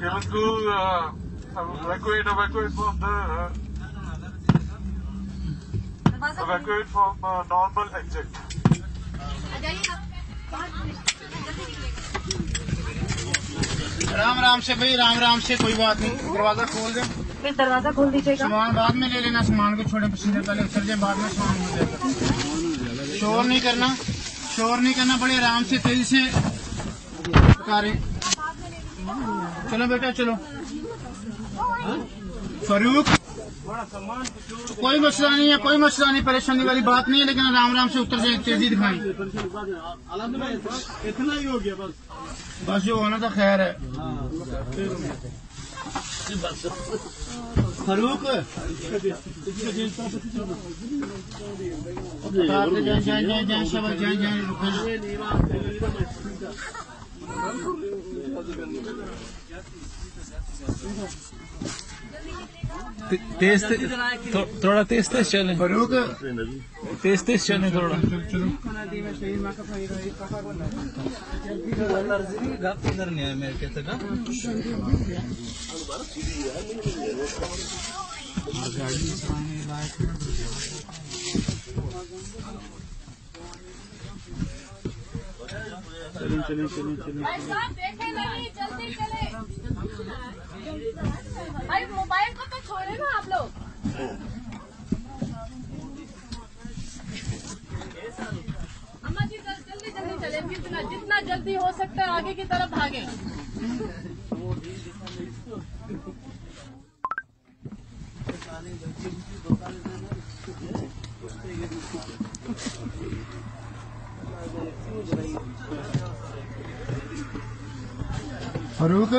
Given to evacuate from the evacuate from normal exit. Ram Ram से भाई, राम राम से, कोई बात नहीं। दरवाजा खोल दे, फिर दरवाजा खोल दीजिएगा। सामान बाद में ले लेना, सामान को छोड़े पसीने पहले उतर जाए, बाद में सामान हो जाएगा। शोर नहीं करना, शोर नहीं करना, बड़े आराम से तेजी से उतारे। चलो बेटा चलो। फरूक, कोई मसला नहीं है, कोई मसला नहीं, परेशानी वाली बात नहीं है, लेकिन आराम आराम से उतर जाए, तेजी दिखाएं। इतना ही हो गया बस, बस जो होना तो खैर है। फरूक तेज थोड़ा तेज चले। फरूक तेज चले थोड़ा। चलिए देखे नहीं, जल्दी चले भाई, मोबाइल को तो छोड़े ना आप लोग। अम्मा जी जल्दी जल्दी चले, जितना जल्दी हो सकता है आगे की तरफ भागे। फरूक